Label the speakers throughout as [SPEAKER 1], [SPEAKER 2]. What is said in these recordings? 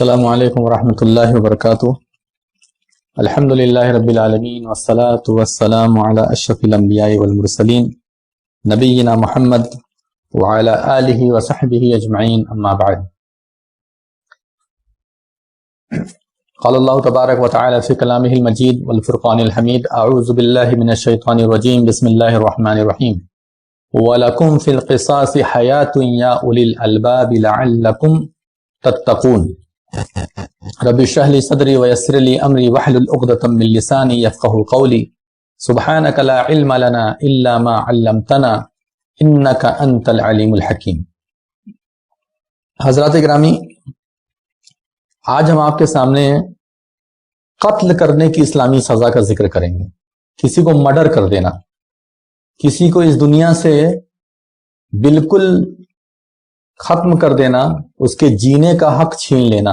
[SPEAKER 1] السلام علیکم ورحمۃ اللہ وبرکاتہ۔ الحمد للہ رب العالمین والصلاة والسلام علی اشرف الانبیاء والمرسلین نبینا محمد وعلی آلہ وصحبہ اجمعین، اما بعد۔ قال اللہ تبارک وتعالی فی کلامہ المجید والفرقان الحمید، اعوذ باللہ من الشیطان الرجیم، بسم اللہ الرحمن الرحیم۔ وَلَكُمْ فِي الْقِصَاصِ حَيَاةٌ يَا أُولِي الْأَلْبَابِ لَعَلَّكُمْ تَتَّقُونَ۔ رب اشرح لي صدري ويسر لي امري واحلل عقدة من لساني يفقهوا قولي سبحانك لا علم لنا الا ما علمتنا انك انت العليم الحكيم۔ حضرات گرامی، آج ہم آپ کے سامنے قتل کرنے کی اسلامی سزا کا ذکر کریں گے۔ کسی کو مرڈر کر دینا، کسی کو اس دنیا سے بالکل ختم کر دینا، اس کے جینے کا حق چھین لینا،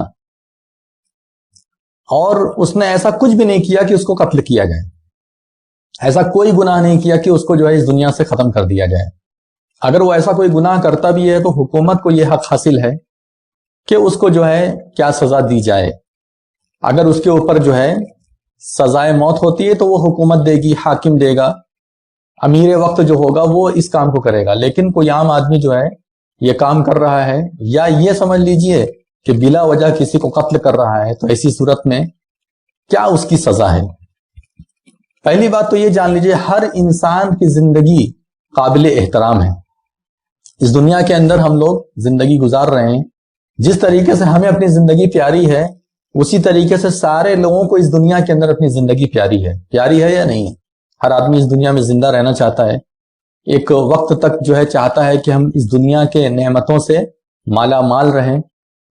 [SPEAKER 1] اور اس نے ایسا کچھ بھی نہیں کیا کہ اس کو قتل کیا جائے، ایسا کوئی گناہ نہیں کیا کہ اس کو جو ہے اس دنیا سے ختم کر دیا جائے۔ اگر وہ ایسا کوئی گناہ کرتا بھی ہے تو حکومت کو یہ حق حاصل ہے کہ اس کو جو ہے کیا سزا دی جائے۔ اگر اس کے اوپر جو ہے سزائے موت ہوتی ہے تو وہ حکومت دے گی، حاکم دے گا، امیر وقت جو ہوگا وہ اس کام کو کرے گا۔ لیکن کوئی عام آدمی جو ہے یہ کام کر رہا ہے، یا یہ سمجھ لیجئے کہ بلا وجہ کسی کو قتل کر رہا ہے، تو ایسی صورت میں کیا اس کی سزا ہے؟ پہلی بات تو یہ جان لیجئے، ہر انسان کی زندگی قابل احترام ہے۔ اس دنیا کے اندر ہم لوگ زندگی گزار رہے ہیں، جس طریقے سے ہمیں اپنی زندگی پیاری ہے اسی طریقے سے سارے لوگوں کو اس دنیا کے اندر اپنی زندگی پیاری ہے یا نہیں ہے؟ ہر آدمی اس دنیا میں زندہ رہنا چاہتا ہے، ایک وقت تک جو ہے چاہتا ہے کہ ہم اس دنیا کے نعمتوں سے مالا مال رہیں،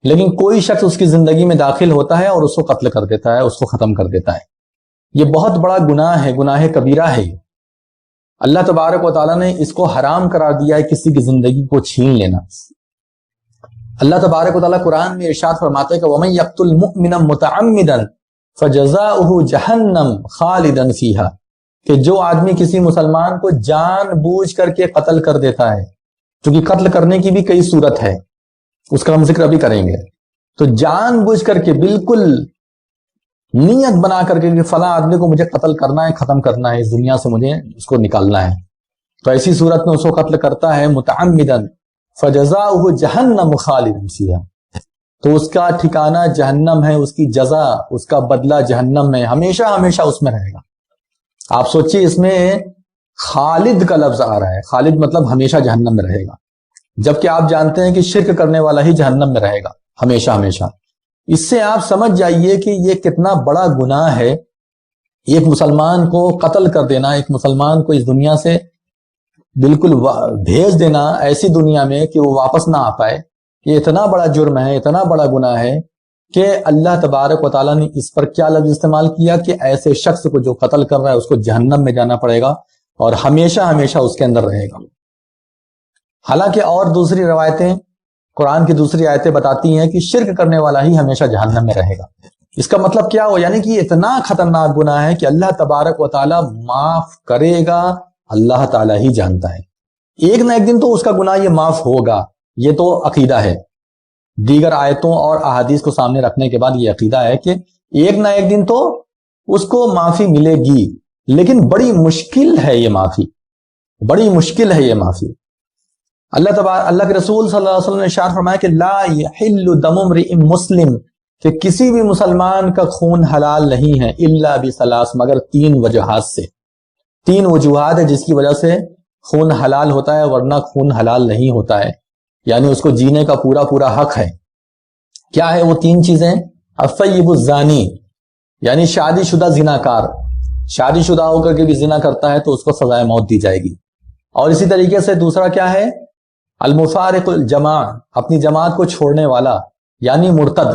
[SPEAKER 1] لیکن کوئی شخص اس کی زندگی میں داخل ہوتا ہے اور اس کو قتل کر دیتا ہے، اس کو ختم کر دیتا ہے۔ یہ بہت بڑا گناہ ہے، گناہ کبیرہ ہے۔ اللہ تبارک و تعالیٰ نے اس کو حرام قرار دیا ہے، کسی کی زندگی کو چھین لینا۔ اللہ تبارک و تعالیٰ قرآن میں ارشاد فرماتے ہیں کہ وَمَن يَقْتُلْ مُؤْمِنًا مُتَعَمِّدًا فَجَزَاؤُهُ جَهَنَّمُ خَالِدًا فِيهَا، کہ جو آدمی کسی مسلمان کو جان بوجھ کر کے قتل کر دیتا ہے، کیونکہ قتل کرنے کی بھی کئی صورت ہے، اس کا ہم ذکر ابھی کریں گے، تو جان بوجھ کر کے بالکل نیت بنا کر کے کہ فلاں آدمی کو مجھے قتل کرنا ہے، ختم کرنا ہے، اس دنیا سے مجھے اس کو نکالنا ہے، تو ایسی صورت میں اس کو قتل کرتا ہے متعمدن فجزاؤہ جہنم خالدن فیہا، تو اس کا ٹھکانہ جہنم ہے، اس کی جزا، اس کا بدلہ جہنم ہے، ہمیشہ ہمیشہ اس میں رہے گا۔ آپ سوچئے، اس میں خالد کا لفظ آ رہا ہے، خالد مطلب ہمیشہ جہنم میں رہے گا، جبکہ آپ جانتے ہیں کہ شرک کرنے والا ہی جہنم میں رہے گا ہمیشہ ہمیشہ۔ اس سے آپ سمجھ جائیے کہ یہ کتنا بڑا گناہ ہے، ایک مسلمان کو قتل کر دینا، ایک مسلمان کو اس دنیا سے بالکل بھیج دینا ایسی دنیا میں کہ وہ واپس نہ آ پائے۔ یہ اتنا بڑا جرم ہے، اتنا بڑا گناہ ہے کہ اللہ تبارک و تعالیٰ نے اس پر کیا لفظ استعمال کیا کہ ایسے شخص کو جو قتل کر رہا ہے اس کو جہنم میں جانا پڑے گا اور ہمیشہ ہمیشہ اس کے اندر رہے گا۔ حالانکہ اور دوسری روایتیں، قرآن کی دوسری آیتیں بتاتی ہیں کہ شرک کرنے والا ہی ہمیشہ جہنم میں رہے گا۔ اس کا مطلب کیا ہو؟ یعنی کہ یہ اتنا خطرناک گناہ ہے کہ اللہ تبارک و تعالیٰ معاف کرے گا، اللہ تعالیٰ ہی جانتا ہے۔ ایک نہ ایک دن تو اس کا گناہ یہ معاف ہوگا، یہ تو عقیدہ ہے۔ دیگر آیتوں اور احادیث کو سامنے رکھنے کے بعد یہ عقیدہ ہے کہ ایک نہ ایک دن تو اس کو معافی ملے گی، لیکن بڑی مشکل ہے یہ معافی، بڑی مشکل ہے یہ معافی۔ اللہ کے رسول صلی اللہ علیہ وسلم نے ارشاد فرمایا کہ لا یحل دم امرئ مسلم، کہ کسی بھی مسلمان کا خون حلال نہیں ہے الا بثلاث، مگر تین وجوہات سے۔ تین وجوہات ہے جس کی وجہ سے خون حلال ہوتا ہے، ورنہ خون حلال نہیں ہوتا ہے، یعنی اس کو جینے کا پورا پورا حق ہے۔ کیا ہے وہ تین چیزیں؟ الثیب الزانی، یعنی شادی شدہ زناکار، شادی شدہ ہو کر کے بھی زنا کرتا ہے تو اس کو سزائے موت دی جائے گی۔ اور اسی طریقے سے دوسرا کیا ہے؟ المفارق الجماع، اپنی جماعت کو چھوڑنے والا، یعنی مرتد،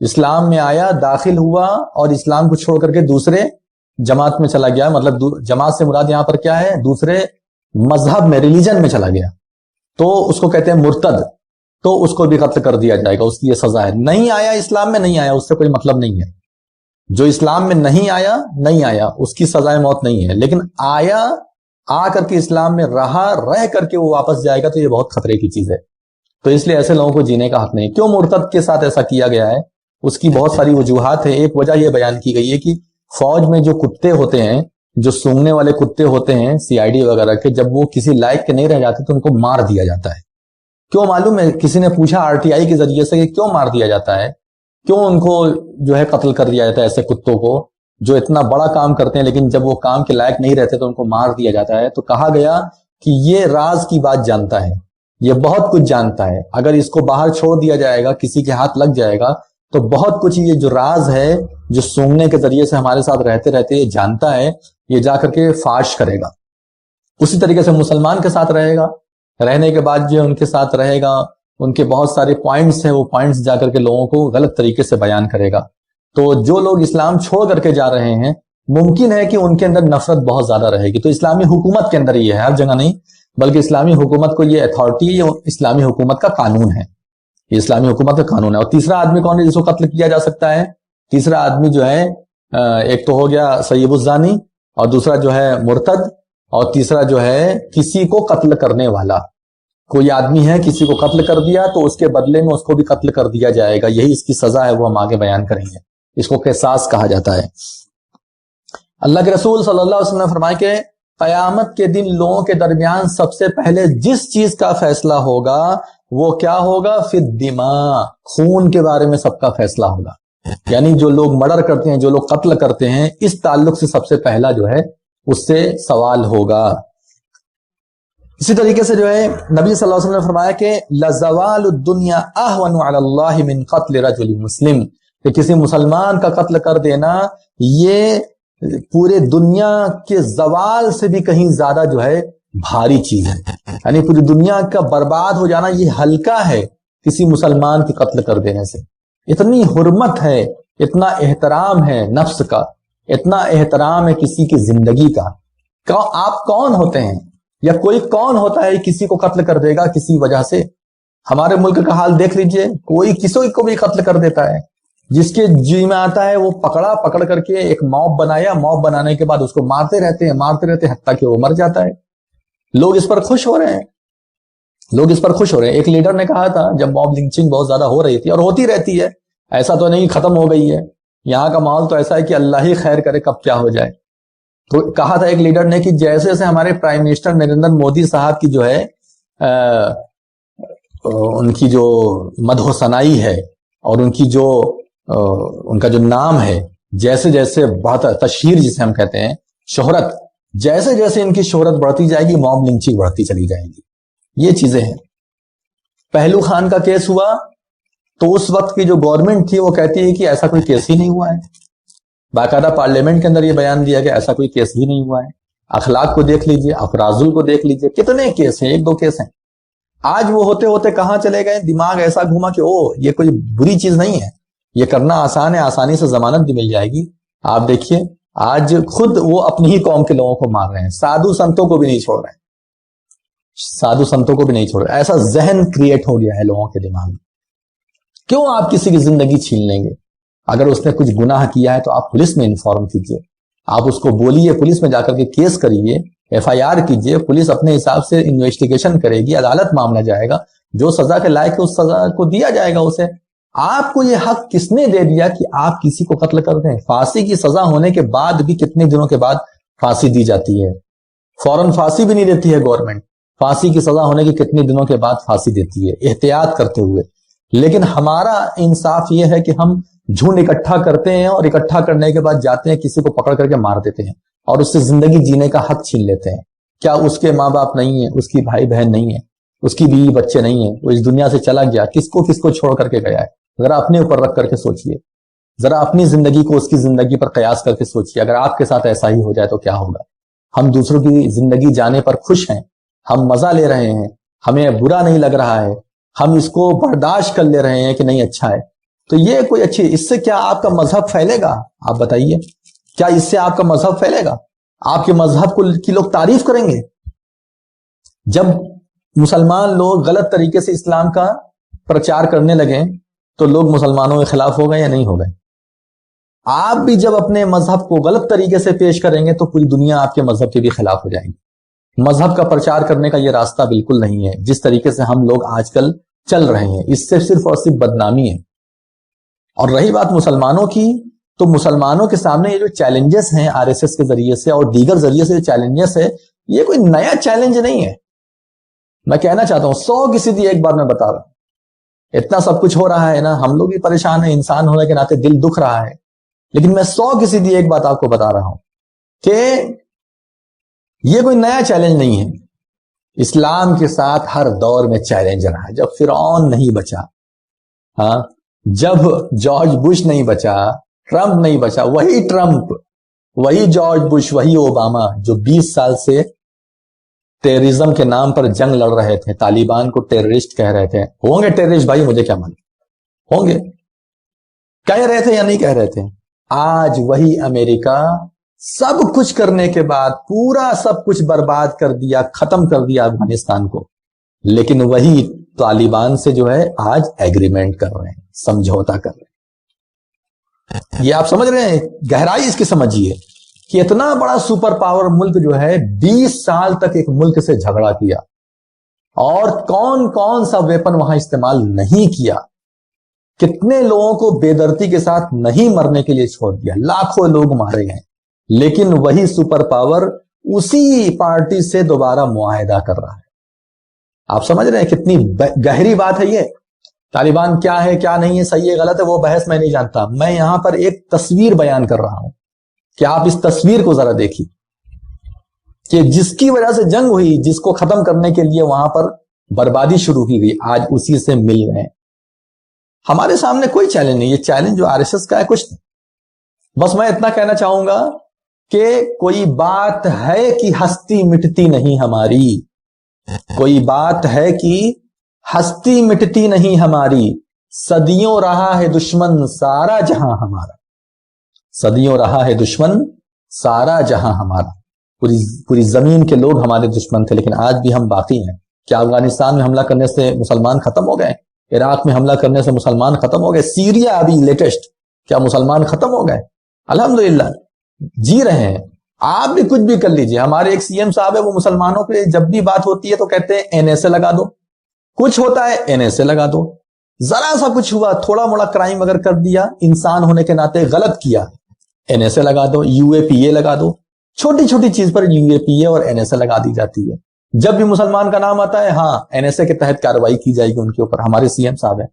[SPEAKER 1] اسلام میں آیا، داخل ہوا اور اسلام کو چھوڑ کر کے دوسرے جماعت میں چلا گیا، مطلب جماعت سے مراد یہاں پر کیا ہے؟ دوسرے مذہب میں، ریلیجن میں چلا گیا، تو اس کو کہتے ہیں مرتد، تو اس کو بھی قتل کر دیا جائے گا، اس کی یہ سزا ہے۔ نہیں آیا اسلام میں، نہیں آیا، اس سے کوئی مطلب نہیں ہے، جو اسلام میں نہیں آیا اس کی سزائے موت نہیں ہے، لیکن آیا، آ کر کے اسلام میں رہ کر کے وہ واپس جائے گا تو یہ بہت خطرے کی چیز ہے۔ تو اس لیے ایسے لوگوں کو جینے کا حق نہیں۔ کیوں مرتد کے ساتھ ایسا کیا گیا ہے؟ اس کی بہت ساری وجوہات ہیں. ایک وجہ یہ بیان کی گئی ہے کہ فوج میں جو کتے ہوتے ہیں، جو سونگنے والے کتے ہوتے ہیں CID وغیرہ کے، جب وہ کسی لائق کے نہیں رہ جاتے تو ان کو مار دیا جاتا ہے. کیوں معلوم ہے؟ کسی نے پوچھا RTI کے ذریعے سے کہ کیوں مار دیا جاتا ہے، کیوں ان کو جو ہے قتل کر دیا جاتا ہے، ایسے کتوں کو جو اتنا بڑا کام کرتے ہیں لیکن جب وہ کام کے لائق نہیں رہتے تو ان کو مار دیا جاتا ہے. تو کہا گیا کہ یہ راز کی بات جانتا ہے، یہ بہت کچھ جانتا ہے. اگر اس کو باہر چھوڑ دیا جائے گا، کسی کے ہاتھ لگ جائے گا تو بہت کچھ یہ جو راز ہے جو سونگنے کے ذریعے سے ہمارے ساتھ رہتے رہتے یہ جانتا ہے، یہ جا کر کے فاش کرے گا. اسی طریقے سے مسلمان کے ساتھ رہے گا، رہنے کے بعد جو ان کے ساتھ رہے گا، ان کے بہت سارے پوائنٹس ہیں، وہ پوائنٹس جا کر کے لوگوں کو غلط طریقے سے بیان کرے گا. تو جو لوگ اسلام چھوڑ کر کے جا رہے ہیں، ممکن ہے کہ ان کے اندر نفرت بہت زیادہ رہے گی. تو اسلامی حکومت کے اندر یہ ہے، ہر جگہ نہیں، بلکہ اسلامی حکومت کو یہ اتھارٹی، یہ اسلامی حکومت کا قانون ہے، یہ اسلامی حکومت کا قانون ہے. اور تیسرا آدمی کون ہے جس کو قتل کیا جا سکتا ہے؟ تیسرا آدمی جو ہے، ایک تو ہو گیا سیب الزانی، اور دوسرا جو ہے مرتد، اور تیسرا جو ہے کسی کو قتل کرنے والا. کوئی آدمی ہے کسی کو قتل کر دیا تو اس کے بدلے میں اس کو بھی قتل کر دیا جائے گا. یہی اس کی سزا ہے، وہ ہم آگے بیان کریں گے. اس کو قصاص کہا جاتا ہے. اللہ کے رسول صلی اللہ علیہ وسلم نے فرمایا کہ قیامت کے دن لوگوں کے درمیان سب سے پہلے جس چیز کا فیصلہ ہوگا وہ کیا ہوگا؟ فی الدماء، خون کے بارے میں سب کا فیصلہ ہوگا. یعنی جو لوگ مرڈر کرتے ہیں، جو لوگ قتل کرتے ہیں، اس تعلق سے سب سے پہلا جو ہے اس سے سوال ہوگا. اسی طریقے سے جو ہے نبی صلی اللہ علیہ وسلم نے فرمایا کہ لزوال الدنیا اہون علی اللہ من قتل رجل مسلم، کہ کسی مسلمان کا قتل کر دینا یہ پورے دنیا کے زوال سے بھی کہیں زیادہ جو ہے بھاری چیز ہے. یعنی پوری دنیا کا برباد ہو جانا یہ ہلکا ہے کسی مسلمان کی قتل کر دینے سے. اتنی حرمت ہے، اتنا احترام ہے نفس کا، اتنا احترام ہے کسی کی زندگی کا. آپ کون ہوتے ہیں، یا کوئی کون ہوتا ہے کسی کو قتل کر دے گا کسی وجہ سے؟ ہمارے ملک کا حال دیکھ لیجئے، کوئی کسی کو بھی قتل کر دیتا ہے. جس کے جی میں آتا ہے وہ پکڑ کر کے ایک موب بنایا، موب بنانے کے بعد اس کو مارتے رہتے ہیں حتیٰ کہ وہ مر جاتا ہے. لوگ اس پر خوش ہو رہے ہیں، ایک لیڈر نے کہا تھا جب موب لنچنگ بہت زیادہ ہو رہی تھی، اور ہوتی رہتی ہے، ایسا تو نہیں ختم ہو گئی ہے، یہاں کا ماحول تو ایسا ہے کہ اللہ ہی خیر کرے کب کیا ہو جائے. تو کہا تھا ایک لیڈر نے کہ جیسے جیسے ہمارے پرائم منسٹر نریندر مودی صاحب کی جو ہے ان کی جو مدح و ثنائی ہے اور ان کا جو نام ہے، جیسے جیسے بہت تشہیر جسے ہم کہتے ہیں، شہرت، جیسے جیسے ان کی شہرت بڑھتی جائے گی موب لنچنگ بڑھتی چلی جائے گی. یہ چیزیں ہیں. پہلو خان کا کیس ہوا تو اس وقت کی جو گورنمنٹ تھی وہ کہتی ہے کہ ایسا کوئی کیس ہی نہیں ہوا ہے. باقاعدہ پارلیمنٹ کے اندر یہ بیان دیا کہ ایسا کوئی کیس بھی نہیں ہوا ہے. اخلاق کو دیکھ لیجئے، افرازل کو دیکھ لیجئے، کتنے کیس ہیں، 1-2 کیس ہیں. آج وہ ہوتے ہوتے کہاں چلے گئے؟ دماغ ایسا گھوما کہ یہ کوئی بری چیز نہیں ہے، یہ کرنا آسان ہے، آسانی سے ضمانت بھی مل جائے گی. آپ دیکھیے آج خود وہ اپنی ہی قوم کے لوگوں کو مار رہے ہیں، سادھو سنتوں کو بھی نہیں چھوڑ رہے. ایسا ذہن کریٹ ہو گیا ہے لوگوں کے دماغ میں. کیوں آپ کسی کی زندگی چھین لیں گے؟ اگر اس نے کچھ گناہ کیا ہے تو آپ پولیس میں انفارم کیجئے، آپ اس کو بولیے، پولیس میں جا کر کے کیس کریے، FIR کیجئے، پولیس اپنے حساب سے انویسٹیگیشن کرے گی، عدالت معاملہ جائے گا، جو سزا کے لائق ہے اس سزا کو دیا جائے گا اسے. آپ کو یہ حق کس نے دے دیا کہ آپ کسی کو قتل کر دیں؟ پھانسی کی سزا ہونے کے بعد بھی کتنے دنوں کے بعد پھانسی دی جاتی ہے، فوراً پھانسی بھی نہیں دیتی ہے گورنمنٹ. پھانسی کی سزا ہونے کے کتنے دنوں کے بعد پھانسی دیتی ہے احتیاط کرتے ہوئے. لیکن ہمارا انصاف یہ ہے کہ ہم جھنڈ اکٹھا کرتے ہیں اور اکٹھا کرنے کے بعد جاتے ہیں کسی کو پکڑ کر کے مار دیتے ہیں اور اس سے زندگی جینے کا حق چھین لیتے ہیں. کیا اس کے ماں باپ نہیں ہیں، اس کی بھائی بہن نہیں ہیں، اس کی بیوی بچے نہیں ہیں، وہ اس دنیا سے چلا گیا، کس کو چھوڑ کر کے گیا ہے؟ ذرا اپنے اوپر رکھ کر کے سوچئے، ذرا اپنی زندگی کو اس کی زندگی پر قیاس کر کے سوچئے. اگر آپ کے ساتھ ایسا ہی ہو جائے تو کیا ہوگا؟ ہم دوسروں کی زندگی جانے پر خوش ہیں، ہم مزہ لے رہے ہیں، ہمیں برا نہیں لگ رہا ہے، ہم اس کو برداشت کر لے رہے ہیں کہ نہیں اچھا ہے. تو یہ کوئی اچھی، اس سے کیا آپ کا مذہب پھیلے گا؟ آپ بتائیے، کیا اس سے آپ کا مذہب پھیلے گا؟ آپ کے مذہب کی لوگ تعریف کریں گے؟ جب مسلمان لوگ غلط طریقے سے اسلام کا پرچار کرنے لگے تو لوگ مسلمانوں کے خلاف ہو گئے یا نہیں ہو گئے؟ آپ بھی جب اپنے مذہب کو غلط طریقے سے پیش کریں گے تو پوری دنیا آپ کے مذہب کے بھی خلاف ہو جائے گی. مذہب کا پرچار کرنے کا یہ راستہ بالکل نہیں ہے جس طریقے سے ہم لوگ آج کل چل رہے ہیں. اس سے صرف اور صرف بدنامی ہے. اور رہی بات مسلمانوں کی، تو مسلمانوں کے سامنے یہ جو چیلنجز ہیں آر ایس ایس کے ذریعے سے اور دیگر ذریعے سے جو چیلنجز ہے، یہ کوئی نیا چیلنج نہیں ہے. میں کہنا چاہتا ہوں 100 کی سیدھی ایک بار میں بتا رہا ہوں. اتنا سب کچھ ہو رہا ہے نا، ہم لوگ بھی پریشان ہیں، انسان ہونے کے ناطے دل دکھ رہا ہے، لیکن میں 100 کی سیدھی ایک بات آپ کو بتا رہا ہوں کہ یہ کوئی نیا چیلنج نہیں ہے. اسلام کے ساتھ ہر دور میں چیلنج رہا ہے. جب فرعون نہیں بچا، ہاں، جب جارج بش نہیں بچا، ٹرمپ نہیں بچا، وہی ٹرمپ، وہی جارج بش، وہی اوباما جو 20 سال سے ٹیررزم کے نام پر جنگ لڑ رہے تھے، طالبان کو ٹیررسٹ کہہ رہے تھے. ہوں گے ٹیررسٹ بھائی، مجھے کیا معلوم، ہوں گے، کہہ رہے تھے یا نہیں کہہ رہے تھے. آج وہی امریکہ سب کچھ کرنے کے بعد پورا سب کچھ برباد کر دیا، ختم کر دیا افغانستان کو، لیکن وہی طالبان سے جو ہے آج ایگریمنٹ کر رہے ہیں، سمجھوتا کر رہے ہیں. یہ آپ سمجھ رہے ہیں گہرائی اس کی؟ سمجھیے کہ اتنا بڑا سپر پاور ملک جو ہے 20 سال تک ایک ملک سے جھگڑا کیا، اور کون کون سا ویپن وہاں استعمال نہیں کیا، کتنے لوگوں کو بے دردی کے ساتھ نہیں مرنے کے لیے چھوڑ دیا، لاکھوں لوگ مارے گئے، لیکن وہی سپر پاور اسی پارٹی سے دوبارہ معاہدہ کر رہا ہے. آپ سمجھ رہے ہیں کتنی گہری بات ہے یہ؟ طالبان کیا ہے کیا نہیں ہے، صحیح ہے غلط ہے، وہ بحث میں نہیں جانتا. میں یہاں پر ایک تصویر بیان کر رہا ہوں کہ آپ اس تصویر کو ذرا دیکھیے کہ جس کی وجہ سے جنگ ہوئی، جس کو ختم کرنے کے لیے وہاں پر بربادی شروع کی گئی، آج اسی سے مل گئے. ہمارے سامنے کوئی چیلنج نہیں. یہ چیلنج جو آر ایس ایس کا ہے کچھ نہیں. بس میں اتنا کہنا چاہوں گا کہ کوئی بات ہے کہ ہستی مٹتی نہیں ہماری، کوئی بات ہے کہ ہستی مٹتی نہیں ہماری، صدیوں رہا ہے دشمن سارا جہاں ہمارا، صدیوں رہا ہے دشمن سارا جہاں ہمارا. پوری زمین کے لوگ ہمارے دشمن تھے، لیکن آج بھی ہم باقی ہیں. کیا افغانستان میں حملہ کرنے سے مسلمان ختم ہو گئے؟ عراق میں حملہ کرنے سے مسلمان ختم ہو گئے؟ سیریا ابھی لیٹسٹ، کیا مسلمان ختم ہو گئے؟ الحمدللہ جی رہے ہیں. آپ بھی کچھ بھی کر لیجئے. ہمارے ایک سی ایم صاحب ہے، وہ مسلمانوں پہ جب بھی بات ہوتی ہے تو کہتے ہیں این ایس اے لگا دو، کچھ ہوتا ہے این ایس اے لگا دو. ذرا سا کچھ ہوا، تھوڑا موڑا کرائم اگر کر دیا، انسان ہونے کے ناطے غلط کیا، این ایس اے لگا دو، یو اے پی اے لگا دو. چھوٹی چھوٹی چیز پر یو اے پی اے اور این ایس اے لگا دی جاتی ہے. جب بھی مسلمان کا نام آتا ہے، ہاں این ایس اے کے تحت کارروائی کی جائے گی ان کے اوپر. ہمارے سی ایم صاحب ہیں.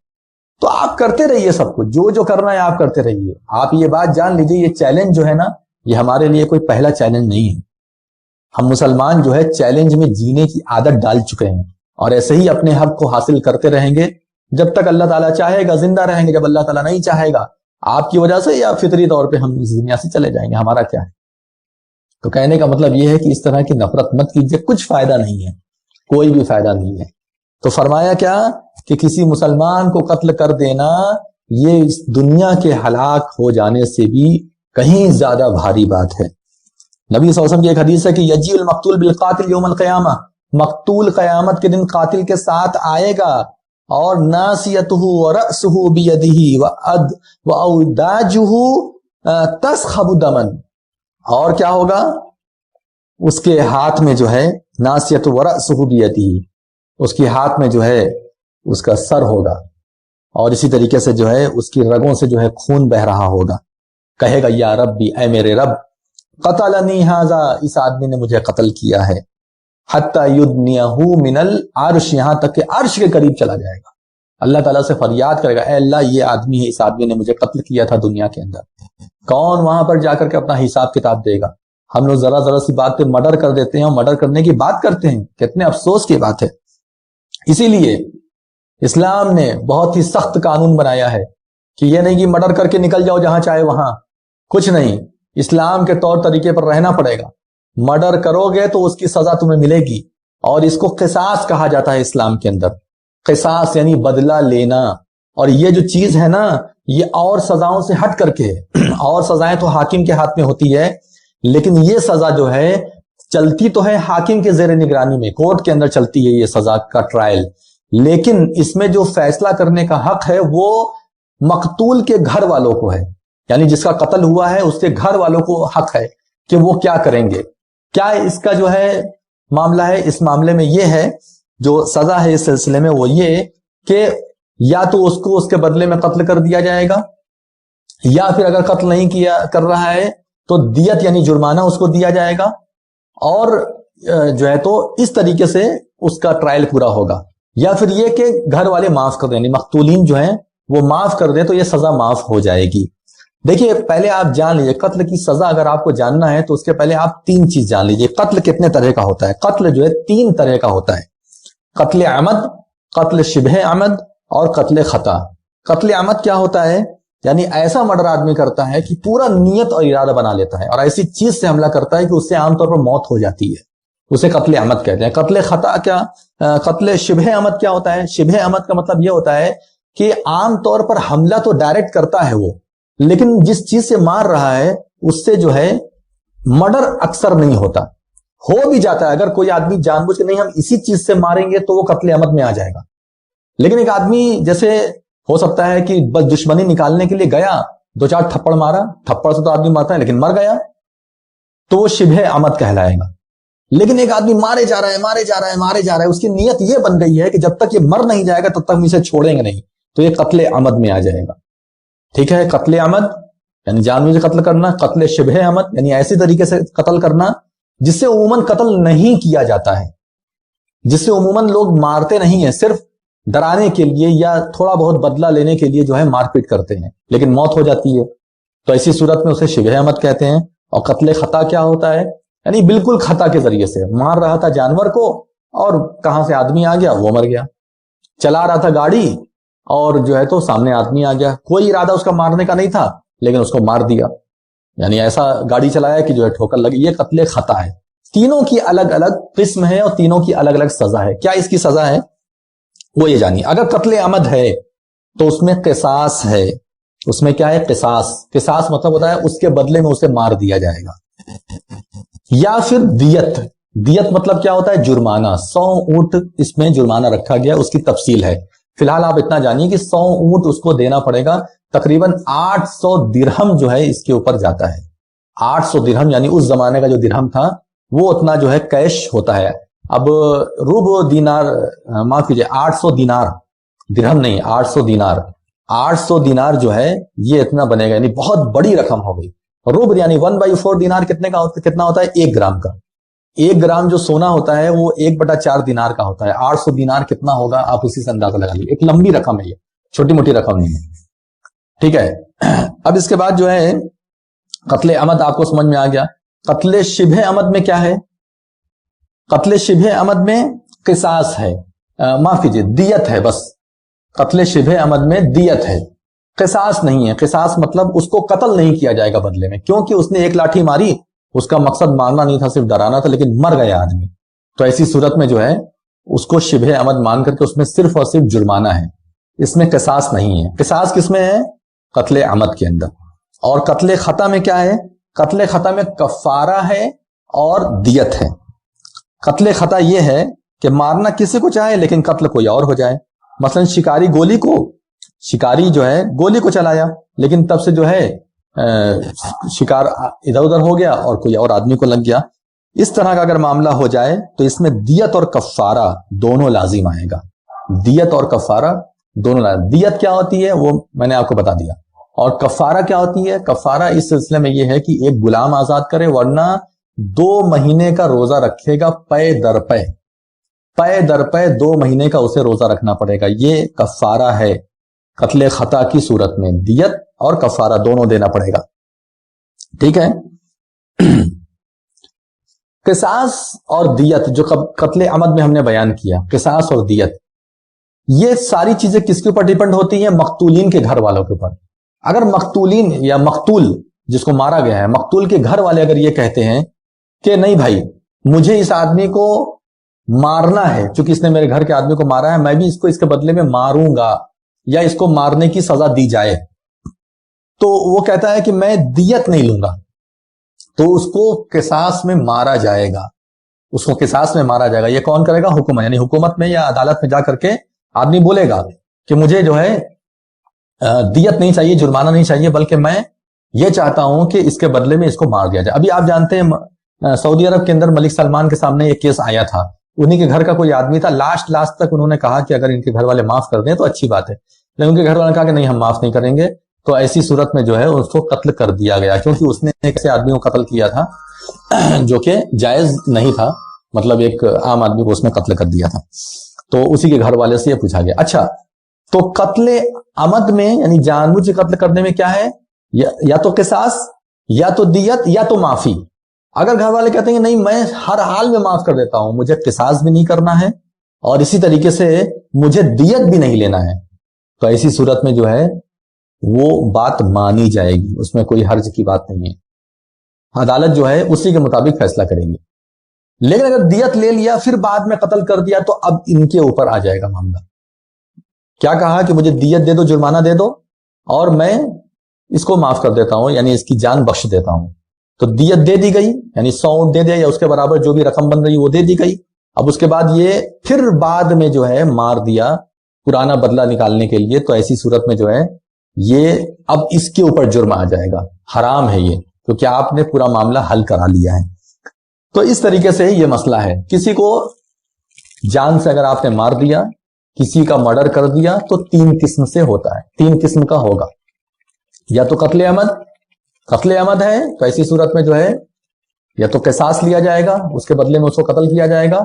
[SPEAKER 1] تو آپ کرتے رہیے سب کچھ، جو کرنا ہے آپ کرتے رہیے. آپ یہ بات جان لیجئے، یہ چیلنج جو ہے نا، یہ ہمارے لیے کوئی پہلا چیلنج نہیں ہے. ہم مسلمان جو ہے چیلنج میں جینے کی عادت ڈال چکے ہیں، اور ایسے ہی اپنے حق کو حاصل کرتے رہیں گے جب تک اللہ تعالیٰ چاہے گا. زندہ رہیں گے. جب اللہ تعالیٰ نہیں چاہے گا آپ کی وجہ سے یا فطری طور پہ ہم اس دنیا سے چلے جائیں گے. ہمارا کیا ہے؟ تو کہنے کا مطلب یہ ہے کہ اس طرح کی نفرت مت کیجیے، کچھ فائدہ نہیں ہے، کوئی بھی فائدہ نہیں ہے. تو فرمایا کیا کہ کسی مسلمان کو قتل کر دینا یہ اس دنیا کے ہلاک ہو جانے سے بھی کہیں زیادہ بھاری بات ہے. نبی صلی اللہ علیہ وسلم کی ایک حدیث ہے کہ یجی المقتول بالقاتل یوم القیامہ، مقتول قیامت کے دن قاتل کے ساتھ آئے گا، اور ناسیتہ ورأسہ بیدہ واوداجہ تسخب دما، اور کیا ہوگا؟ اس کے ہاتھ میں جو ہے ناسیتہ ورأسہ بیدہ، اس کے ہاتھ میں جو ہے اس کا سر ہوگا، اور اسی طریقے سے جو ہے اس کی رگوں سے جو ہے خون بہ رہا ہوگا. کہے گا یا ربی، اے میرے رب، قتلنی ھذا، اس آدمی نے مجھے قتل کیا ہے، حتی یدنیہ من العرش، یہاں تک کہ عرش کے قریب چلا جائے گا. اللہ تعالیٰ سے فریاد کرے گا، اے اللہ یہ آدمی ہے، اس آدمی نے مجھے قتل کیا تھا دنیا کے اندر. کون وہاں پر جا کر کے اپنا حساب کتاب دے گا؟ ہم لوگ ذرا ذرا سی بات پہ مرڈر کر دیتے ہیں، اور مرڈر کرنے کی بات کرتے ہیں. کتنے افسوس کی بات ہے. اسی لیے اسلام نے بہت ہی سخت قانون بنایا ہے کہ یہ نہیں کہ مرڈر کر کے نکل جاؤ جہاں چاہے وہاں، کچھ نہیں. اسلام کے طور طریقے پر رہنا پڑے گا. مرڈر کرو گے تو اس کی سزا تمہیں ملے گی، اور اس کو قصاص کہا جاتا ہے اسلام کے اندر. قصاص یعنی بدلہ لینا. اور یہ جو چیز ہے نا، یہ اور سزاؤں سے ہٹ کر کے، اور سزائیں تو حاکم کے ہاتھ میں ہوتی ہے، لیکن یہ سزا جو ہے چلتی تو ہے حاکم کے زیر نگرانی میں، کورٹ کے اندر چلتی ہے یہ سزا کا ٹرائل، لیکن اس میں جو فیصلہ کرنے کا حق ہے وہ مقتول کے گھر والوں کو ہے. یعنی جس کا قتل ہوا ہے اس کے گھر والوں کو حق ہے کہ وہ کیا کریں گے. کیا اس کا جو ہے معاملہ ہے؟ اس معاملے میں یہ ہے، جو سزا ہے اس سلسلے میں وہ یہ کہ یا تو اس کو اس کے بدلے میں قتل کر دیا جائے گا، یا پھر اگر قتل نہیں کیا کر رہا ہے تو دیت یعنی جرمانہ اس کو دیا جائے گا، اور جو ہے تو اس طریقے سے اس کا ٹرائل پورا ہوگا. یا پھر یہ کہ گھر والے معاف کر دیں، یعنی مقتولین جو ہیں وہ معاف کر دیں تو یہ سزا معاف ہو جائے گی. دیکھیے پہلے آپ جان لیجیے قتل کی سزا اگر آپ کو جاننا ہے تو اس کے پہلے آپ 3 چیز جان لیجیے. قتل کتنے طرح کا ہوتا ہے؟ قتل جو ہے 3 طرح کا ہوتا ہے: قتل عمد، قتل شبہ عمد، اور قتل خطا. قتل عمد کیا ہوتا ہے؟ یعنی ایسا مرڈر آدمی کرتا ہے کہ پورا نیت اور ارادہ بنا لیتا ہے اور ایسی چیز سے حملہ کرتا ہے کہ اس سے عام طور پر موت ہو جاتی ہے، اسے قتل عمد کہتے ہیں. قتل خطا کیا، قتل شبہ عمد کیا ہوتا ہے؟ شبہ عمد کا مطلب یہ ہوتا ہے کہ عام طور پر حملہ تو ڈائریکٹ کرتا ہے وہ، لیکن جس چیز سے مار رہا ہے اس سے جو ہے مرڈر اکثر نہیں ہوتا، ہو بھی جاتا ہے. اگر کوئی آدمی جان بوجھ کے نہیں ہم اسی چیز سے ماریں گے تو وہ قتل عمد میں آ جائے گا. لیکن ایک آدمی جیسے ہو سکتا ہے کہ بس دشمنی نکالنے کے لیے گیا، 2-4 تھپڑ مارا، تھپڑ سے تو آدمی مرتا ہے لیکن مر گیا تو وہ شبہ عمد کہلائے گا. لیکن ایک آدمی مارے جا رہا ہے، اس کی نیت یہ بن گئی ہے کہ جب تک یہ مر نہیں جائے گا تب تک ہم اسے چھوڑیں گے نہیں، تو یہ قتل عمد میں آ جائے گا. ٹھیک ہے، قتل عمد یعنی جان بوجھ کے قتل کرنا، قتل شبہ عمد یعنی ایسی طریقے سے قتل کرنا جس سے عموماً قتل نہیں کیا جاتا ہے، جس سے عموماً لوگ مارتے نہیں ہیں، صرف ڈرانے کے لیے یا تھوڑا بہت بدلہ لینے کے لیے جو ہے مار پیٹ کرتے ہیں لیکن موت ہو جاتی ہے، تو ایسی صورت میں اسے شبہ عمد کہتے ہیں. اور قتل خطا کیا ہوتا ہے؟ یعنی بالکل خطا کے ذریعے سے مار رہا تھا جانور کو اور کہاں سے آدمی آ گیا، وہ مر گیا. چلا رہا تھا گاڑی اور جو ہے تو سامنے آدمی آ گیا، کوئی ارادہ اس کا مارنے کا نہیں تھا لیکن اس کو مار دیا، یعنی ایسا گاڑی چلایا کہ جو ہے ٹھوکر لگی. یہ قتل خطا ہے. تینوں کی الگ الگ قسم ہے اور تینوں کی الگ الگ سزا ہے. کیا اس کی سزا ہے وہ یہ جانیے. اگر قتل عمد ہے تو اس میں قصاص ہے. اس میں کیا ہے؟ قصاص. قصاص مطلب ہوتا ہے اس کے بدلے میں اسے مار دیا جائے گا. یا پھر دیت. دیت مطلب کیا ہوتا ہے؟ جرمانہ. 100 اونٹ اس میں جرمانہ رکھا گیا، اس کی تفصیل ہے. فی الحال آپ اتنا جانیے کہ 100 اونٹ اس کو دینا پڑے گا. تقریباً 800 درہم جو ہے اس کے اوپر جاتا ہے. 800 درہم یعنی اس زمانے کا جو درہم تھا وہ اتنا جو ہے کیش ہوتا ہے. اب ربع دینار، معاف کیجیے 800 دینار، درہم نہیں 800 دینار. 800 دینار جو ہے یہ اتنا بنے گا، یعنی بہت بڑی رقم ہو گئی. ربع یعنی 1/4 دینار کتنا ہوتا ہے؟ 1 گرام کا. 1 گرام جو سونا ہوتا ہے وہ 1/4 دینار کا ہوتا ہے. 800 دینار کتنا ہوگا آپ اسی سے اندازہ لگا لیجیے. ایک لمبی رقم ہے، یہ چھوٹی موٹی رقم نہیں ہے. ٹھیک ہے. اب اس کے بعد جو ہے قتل عمد آپ کو سمجھ میں آ گیا. قتل شبہ عمد میں کیا ہے؟ قتل شبہ عمد میں قصاص ہے، معاف کیجیے دیت ہے. بس قتل شبہ عمد میں دیت ہے، قصاص نہیں ہے. قصاص مطلب اس کو قتل نہیں کیا جائے گا بدلے میں، کیونکہ اس نے ایک لاٹھی ماری، اس کا مقصد مارنا نہیں تھا، صرف ڈرانا تھا، لیکن مر گیا آدمی. تو ایسی صورت میں جو ہے اس کو شبہ عمد مان کر کے اس میں صرف اور صرف جرمانہ ہے، اس میں قصاص نہیں ہے. قصاص کس میں ہے؟ قتل عمد کے اندر. اور قتل خطا میں کیا ہے؟ قتل خطا میں کفارہ ہے اور دیت ہے. قتل خطا یہ ہے کہ مارنا کسی کو چاہے لیکن قتل کوئی اور ہو جائے. مثلا شکاری جو ہے گولی کو چلایا لیکن تب سے جو ہے شکار ادھر ادھر ہو گیا اور کوئی اور آدمی کو لگ گیا. اس طرح کا اگر معاملہ ہو جائے تو اس میں دیت اور کفارہ دونوں لازم آئے گا. دیت اور کفارہ دونوں لازم. دیت کیا ہوتی ہے وہ میں نے آپ کو بتا دیا. اور کفارہ کیا ہوتی ہے؟ کفارہ اس سلسلے میں یہ ہے کہ ایک غلام آزاد کرے، ورنہ 2 مہینے کا روزہ رکھے گا پے در پے. پے در پے 2 مہینے کا اسے روزہ رکھنا پڑے گا. یہ کفارہ ہے قتل خطا کی صورت میں. دیت اور کفارہ دونوں دینا پڑے گا. ٹھیک ہے. قصاص اور دیت جو قتل عمد میں ہم نے بیان کیا، قصاص اور دیت، یہ ساری چیزیں کس کے اوپر ڈیپینڈ ہوتی ہیں؟ مقتولین کے گھر والوں کے اوپر. اگر مقتولین یا مقتول جس کو مارا گیا ہے، مقتول کے گھر والے اگر یہ کہتے ہیں کہ نہیں بھائی مجھے اس آدمی کو مارنا ہے، چونکہ اس نے میرے گھر کے آدمی کو مارا ہے، میں بھی اس کو اس کے بدلے میں ماروں گا یا اس کو مارنے کی سزا دی جائے، تو وہ کہتا ہے کہ میں دیت نہیں لوں گا، تو اس کو قصاص میں مارا جائے گا. اس کو قصاص میں مارا جائے گا. یہ کون کرے گا؟ حکومت. یعنی حکومت میں یا عدالت میں جا کر کے آدمی بولے گا کہ مجھے جو ہے دیت نہیں چاہیے، جرمانہ نہیں چاہیے، بلکہ میں یہ چاہتا ہوں کہ اس کے بدلے میں اس کو مار دیا جائے. ابھی آپ جانتے ہیں سعودی عرب کے اندر ملک سلمان کے سامنے ایک کیس آیا تھا. انہی کے گھر کا کوئی آدمی تھا. لاسٹ تک انہوں نے کہا کہ اگر ان کے گھر والے معاف کر دیں تو اچھی بات ہے، لیکن ان کے گھر والے نے کہا کہ نہیں ہم معاف نہیں کریں گے. تو ایسی صورت میں جو ہے اس کو قتل کر دیا گیا، کیونکہ اس نے ایک ایسے آدمی کو قتل کیا تھا جو کہ جائز نہیں تھا، مطلب ایک عام آدمی کو اس نے قتل کر دیا تھا۔ تو اسی کے گھر والے سے یہ پوچھا گیا۔ اچھا، تو قتل عمد میں یعنی جان بوجھ کے قتل کرنے میں کیا ہے؟ یا تو قصاص، یا تو دیت، یا تو معافی۔ اگر گھر والے کہتے ہیں کہ نہیں میں ہر حال میں معاف کر دیتا ہوں، مجھے قصاص بھی نہیں کرنا ہے اور اسی طریقے سے مجھے دیت بھی نہیں لینا ہے، تو ایسی صورت میں جو ہے وہ بات مانی جائے گی، اس میں کوئی حرج کی بات نہیں ہے، عدالت جو ہے اسی کے مطابق فیصلہ کرے گی۔ لیکن اگر دیت لے لیا پھر بعد میں قتل کر دیا تو اب ان کے اوپر آ جائے گا معاملہ۔ کیا کہا کہ مجھے دیت دے دو، جرمانہ دے دو اور میں اس کو معاف کر دیتا ہوں، یعنی اس کی جان بخش دیتا ہوں۔ تو دیت دے دی گئی، یعنی 100 اونٹ دے دیا یا اس کے برابر جو بھی رقم بن رہی وہ دے دی گئی۔ اب اس کے بعد یہ پھر بعد میں جو ہے مار دیا پرانا بدلہ نکالنے کے لیے، تو ایسی صورت میں جو ہے یہ اب اس کے اوپر جرم آ جائے گا، حرام ہے یہ، کیونکہ آپ نے پورا معاملہ حل کرا لیا ہے۔ تو اس طریقے سے یہ مسئلہ ہے، کسی کو جان سے اگر آپ نے مار دیا، کسی کا مرڈر کر دیا، تو 3 قسم سے ہوتا ہے، 3 قسم کا ہوگا۔ یا تو قتل عمد ہے تو ایسی صورت میں جو ہے یا تو قصاص لیا جائے گا، اس کے بدلے میں اس کو قتل کیا جائے گا،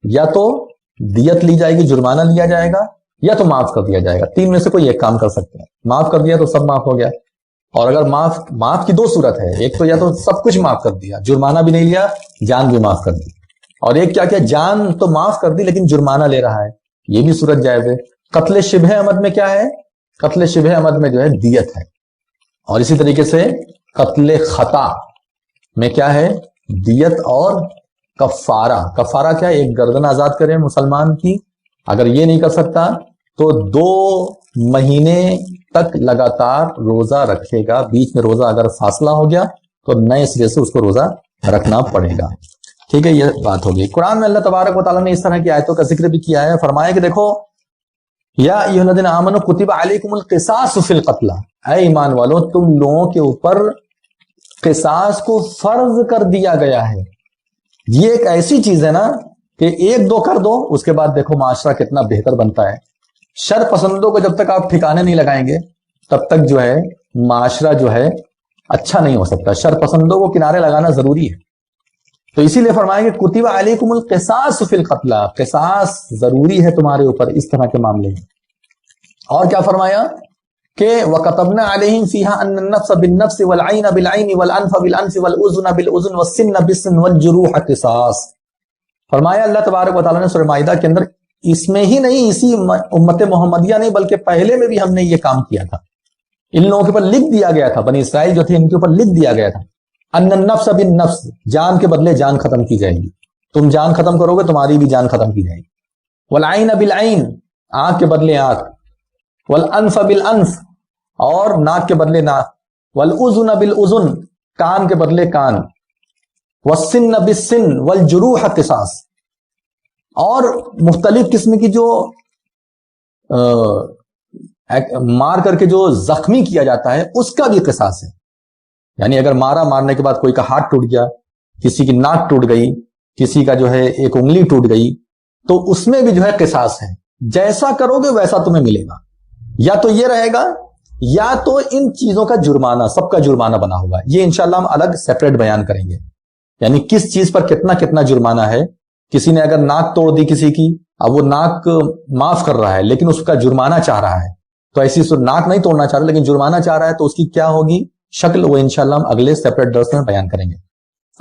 [SPEAKER 1] یا تو دیت لی جائے گی، جرمانہ لیا جائے گا، یا تو معاف کر دیا جائے گا۔ 3 میں سے کوئی ایک کام کر سکتے ہیں۔ معاف کر دیا تو سب معاف ہو گیا، اور اگر معاف کی 2 صورت ہے، ایک تو یا تو سب کچھ معاف کر دیا، جرمانہ بھی نہیں لیا، جان بھی معاف کر دی، اور ایک کیا جان تو معاف کر دی لیکن جرمانہ لے رہا ہے، یہ بھی صورت جائز ہے۔ قتل شبہ عمد میں کیا ہے؟ قتل شبہ عمد میں جو ہے دیت ہے، اور اسی طریقے سے قتل خطا میں کیا ہے؟ دیت اور کفارہ۔ کفارہ کیا ہے؟ ایک گردن آزاد کریں مسلمان کی، اگر یہ نہیں کر سکتا تو 2 مہینے تک لگاتار روزہ رکھے گا، بیچ میں روزہ اگر فاصلہ ہو گیا تو نئے سرے سے اس کو روزہ رکھنا پڑے گا۔ ٹھیک ہے، یہ بات ہوگی۔ قرآن میں اللہ تبارک و تعالیٰ نے اس طرح کی آیتوں کا ذکر بھی کیا ہے، فرمایا کہ دیکھو یا ایھا الذین آمنوا کتب علیکم القصاص فی القتل، اے ایمان والو تم لوگوں کے اوپر قصاص کو فرض کر دیا گیا ہے۔ یہ ایک ایسی چیز ہے نا کہ 1-2 کر دو، اس کے بعد دیکھو معاشرہ کتنا بہتر بنتا ہے۔ شر پسندوں کو جب تک آپ ٹھکانے نہیں لگائیں گے تب تک جو ہے معاشرہ جو ہے اچھا نہیں ہو سکتا۔ شر پسندوں کو کنارے لگانا ضروری ہے، تو اسی لیے فرمائیں گے کتب علیکم القصاص فی القتل، قصاص ضروری ہے تمہارے اوپر اس طرح کے معاملے میں۔ اور کیا فرمایا کہ وَكَتَبْنَا عَلَيْهِمْ فِيهَا أَنَّ النَّفْسَ بِالنَّفْسِ وَالْعَيْنَ بِالْعَيْنِ وَالْأَنْفَ بِالْأَنْفِ وَالْأُذُنَ بِالْأُذُنِ وَالسِّنَّ بِالسِّنِّ وَالْجُرُوحَ قِصَاص۔ فرمایا اللہ تبارک و تعالیٰ نے سورہ مائدہ کے اندر، اس میں ہی نہیں، اسی امت محمدیہ نہیں بلکہ پہلے میں بھی ہم نے یہ کام کیا تھا، ان لوگوں کے اوپر لکھ دیا گیا تھا، بنی اسرائیل جو تھے ان کے اوپر لکھ دیا گیا تھا، ان النفس بالنفس، جان کے بدلے جان ختم کی جائے گی، تم جان ختم کرو گے تمہاری بھی جان ختم کی جائے گی، والعین بالعین، آنکھ کے بدلے آنکھ، والانف بالانف، اور ناک کے بدلے ناک، والاذن بالاذن، کان کے بدلے کان، والسن بالسن والجروح قصاص، اور مختلف قسم کی جو مار کر کے جو زخمی کیا جاتا ہے اس کا بھی قصاص ہے۔ یعنی اگر مارنے کے بعد کوئی کا ہاتھ ٹوٹ گیا، کسی کی ناک ٹوٹ گئی، کسی کا جو ہے ایک انگلی ٹوٹ گئی، تو اس میں بھی جو ہے قصاص ہے، جیسا کرو گے ویسا تمہیں ملے گا، یا تو یہ رہے گا یا تو ان چیزوں کا جرمانہ، سب کا جرمانہ بنا ہوگا۔ یہ انشاءاللہ ہم الگ سیپریٹ بیان کریں گے، یعنی کس چیز پر کتنا کتنا جرمانہ ہے۔ کسی نے اگر ناک توڑ دی کسی کی، اب وہ ناک معاف کر رہا ہے لیکن اس کا جرمانہ چاہ رہا ہے، تو ایسی ناک نہیں توڑنا چاہ رہا لیکن جرمانہ چاہ رہا ہے، تو اس کی کیا ہوگی شکل، وہ انشاءاللہ ہم اگلے سیپریٹ درس میں بیان کریں گے۔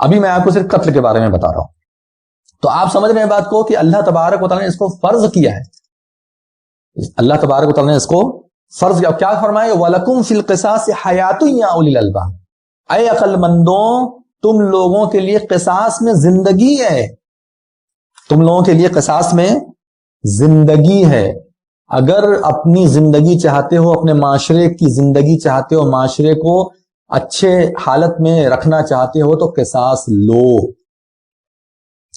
[SPEAKER 1] ابھی میں آپ کو صرف قتل کے بارے میں بتا رہا ہوں، تو آپ سمجھ رہے ہیں بات کو کہ اللہ تبارک و تعالیٰ نے اس کو فرض کیا ہے، اللہ تبارک و تعالیٰ نے اس کو فرض کیا۔ کیا فرمائے؟ وَلَكُمْ فِي الْقِصَاصِ حَيَاتٌ يَا أُولِي الْأَلْبَابِ، اے عقل مندوں تم لوگوں کے لیے قصاص میں زندگی ہے، تم لوگوں کے لیے قصاص میں زندگی ہے۔ اگر اپنی زندگی چاہتے ہو، اپنے معاشرے کی زندگی چاہتے ہو، معاشرے کو اچھے حالت میں رکھنا چاہتے ہو، تو قصاص لو۔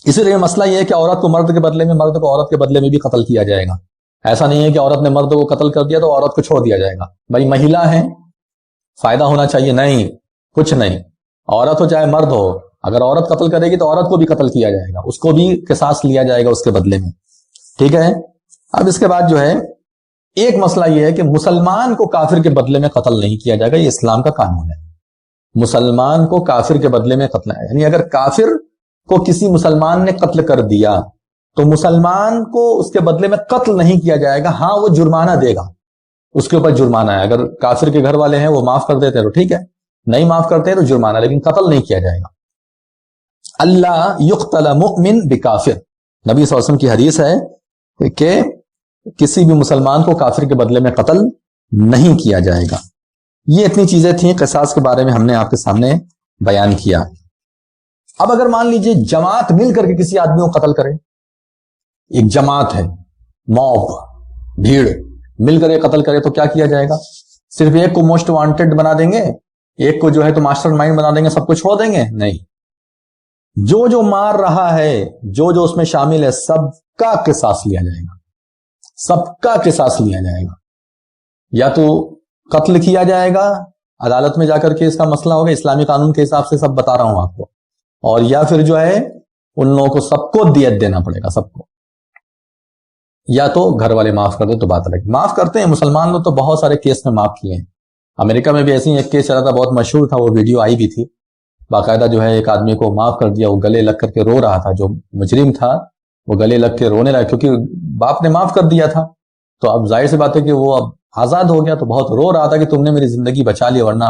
[SPEAKER 1] اسی لیے مسئلہ یہ ہے کہ عورت کو مرد کے بدلے میں، مرد کو عورت کے بدلے میں بھی قتل کیا جائے گا۔ ایسا نہیں ہے کہ عورت نے مرد کو قتل کر دیا تو عورت کو چھوڑ دیا جائے گا، بھائی مہیلا ہے فائدہ ہونا چاہیے، نہیں، کچھ نہیں، عورت ہو چاہے مرد ہو، اگر عورت قتل کرے گی تو عورت کو بھی قتل کیا جائے گا، اس کو بھی قصاص لیا جائے گا اس کے بدلے میں۔ ٹھیک ہے، اب اس کے بعد جو ہے ایک مسئلہ یہ ہے کہ مسلمان کو کافر کے بدلے میں قتل نہیں کیا جائے گا، یہ اسلام کا قانون ہے۔ مسلمان کو کافر کے بدلے میں قتل ہے، یعنی اگر کافر کو کسی مسلمان نے قتل کر دیا تو مسلمان کو اس کے بدلے میں قتل نہیں کیا جائے گا، ہاں وہ جرمانہ دے گا، اس کے اوپر جرمانہ ہے۔ اگر کافر کے گھر والے ہیں وہ معاف کر دیتے ہیں تو ٹھیک ہے، نہیں معاف کرتے ہیں تو جرمانہ، لیکن قتل نہیں کیا جائے گا۔ اللہ یقتل مؤمن بکافر، نبی صلی اللہ علیہ وسلم کی حدیث ہے کہ کسی بھی مسلمان کو کافر کے بدلے میں قتل نہیں کیا جائے گا۔ یہ اتنی چیزیں تھیں قصاص کے بارے میں ہم نے آپ کے سامنے بیان کیا۔ اب اگر مان لیجئے جماعت مل کر کے کسی آدمی کو قتل کرے، ایک جماعت ہے، موب، بھیڑ مل کر کے قتل کرے تو کیا کیا جائے گا؟ صرف ایک کو موسٹ وانٹڈ بنا دیں گے، ایک کو جو ہے تو ماسٹر مائنڈ بنا دیں گے، سب کو چھوڑ دیں گے؟ نہیں، جو مار رہا ہے، جو اس میں شامل ہے، سب کا قصاص لیا جائے گا، سب کا قصاص لیا جائے گا۔ یا تو قتل کیا جائے گا، عدالت میں جا کر کے اس کا مسئلہ ہوگا، اسلامی قانون کے حساب سے سب بتا رہا ہوں آپ کو، اور یا پھر جو ہے ان لوگوں کو سب کو دیت دینا پڑے گا، سب کو، یا تو گھر والے معاف کر دیں تو بات الگ۔ معاف کرتے ہیں مسلمان لوگ تو بہت سارے کیس میں معاف کیے ہیں۔ امریکہ میں بھی ایسے ہی ایک کیس چلا تھا، بہت مشہور تھا، وہ ویڈیو آئی بھی تھی، باقاعدہ جو ہے ایک آدمی کو معاف کر دیا، وہ گلے لگ کر کے رو رہا تھا، جو مجرم تھا وہ گلے لگ کے رونے لگا کیونکہ باپ نے معاف کر دیا تھا، تو اب ظاہر سی بات ہے کہ وہ اب آزاد ہو گیا، تو بہت رو رہا تھا کہ تم نے میری زندگی بچا لی، ورنہ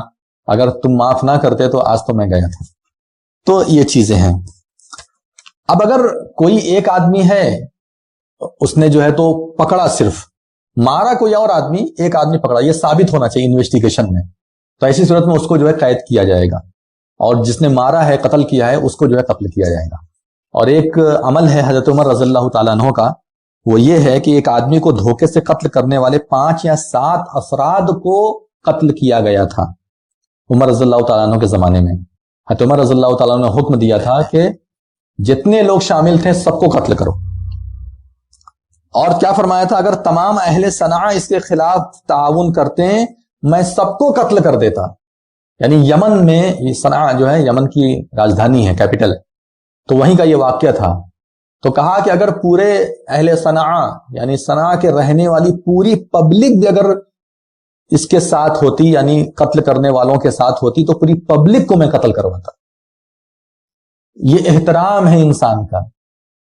[SPEAKER 1] اگر تم معاف نہ کرتے تو آج تو میں گیا تھا۔ تو یہ چیزیں ہیں۔ اب اگر کوئی ایک آدمی ہے، اس نے جو ہے تو پکڑا، صرف مارا کوئی اور آدمی، ایک آدمی پکڑا، یہ ثابت ہونا چاہیے انویسٹیگیشن میں، تو ایسی صورت میں اس کو جو ہے قید کیا جائے گا، اور جس نے مارا ہے، قتل کیا ہے، اس کو جو ہے قتل کیا جائے گا۔ اور ایک عمل ہے حضرت عمر رضی اللہ تعالیٰ عنہ کا، وہ یہ ہے کہ ایک آدمی کو دھوکے سے قتل کرنے والے 5 یا 7 افراد کو قتل کیا گیا تھا عمر رضی اللہ تعالیٰ عنہ کے زمانے میں۔ حضرت عمر رضی اللہ تعالیٰ عنہ نے حکم دیا تھا کہ جتنے لوگ شامل تھے سب کو قتل کرو، اور کیا فرمایا تھا؟ اگر تمام اہل صنعاء اس کے خلاف تعاون کرتے ہیں میں سب کو قتل کر دیتا۔ یعنی یمن میں، یہ صنعاء جو ہے یمن کی راجدھانی ہے، کیپٹل، تو وہیں کا یہ واقعہ تھا۔ تو کہا کہ اگر پورے اہل صنعاء، یعنی صنعاء کے رہنے والی پوری پبلک بھی اگر اس کے ساتھ ہوتی، یعنی قتل کرنے والوں کے ساتھ ہوتی، تو پوری پبلک کو میں قتل کرواتا۔ یہ احترام ہے انسان کا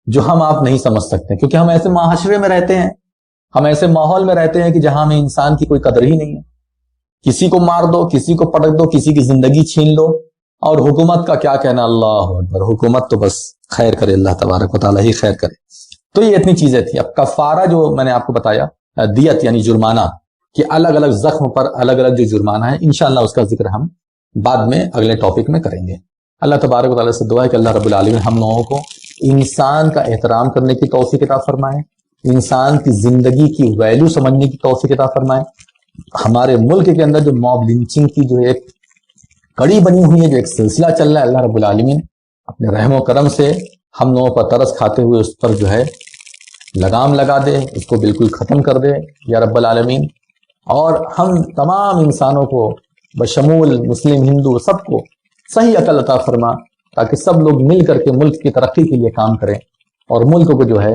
[SPEAKER 1] جو ہم آپ نہیں سمجھ سکتے، کیونکہ ہم ایسے معاشرے میں رہتے ہیں، ہم ایسے ماحول میں رہتے ہیں کہ جہاں میں انسان کی کوئی قدر ہی نہیں ہے۔ کسی کو مار دو، کسی کو پٹک دو، کسی کی زندگی چھین لو، اور حکومت کا کیا کہنا، اللہ اکبر، حکومت تو بس خیر کرے، اللہ تبارک و تعالیٰ ہی خیر کرے۔ تو یہ اتنی چیزیں تھیں۔ اب کفارہ جو میں نے آپ کو بتایا، دیت یعنی جرمانہ، کہ الگ الگ زخم پر الگ الگ جو جرمانہ ہے، انشاءاللہ اس کا ذکر ہم بعد میں اگلے ٹاپک میں کریں گے۔ اللہ تبارک و تعالیٰ سے دعا ہے کہ اللہ رب العالمین ہم لوگوں کو انسان کا احترام کرنے کی توفیق عطا فرمائے، انسان کی زندگی کی ویلیو سمجھنے کی توفیق عطا فرمائے۔ ہمارے ملک کے اندر جو موب لنچنگ کی جو ایک کڑی بنی ہوئی ہے، جو ایک سلسلہ چل رہا ہے، اللہ رب العالمین اپنے رحم و کرم سے ہم لوگوں پر ترس کھاتے ہوئے اس پر جو ہے لگام لگا دے، اس کو بالکل ختم کر دے یا رب العالمین، اور ہم تمام انسانوں کو بشمول مسلم ہندو سب کو صحیح عقل عطا فرما، تاکہ سب لوگ مل کر کے ملک کی ترقی کے لیے کام کریں اور ملک کو جو ہے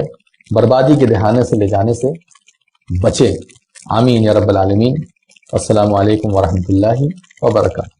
[SPEAKER 1] بربادی کے دہانے سے لے جانے سے بچے۔ آمین یا رب العالمین۔ السلام علیکم ورحمۃ اللہ وبرکاتہ۔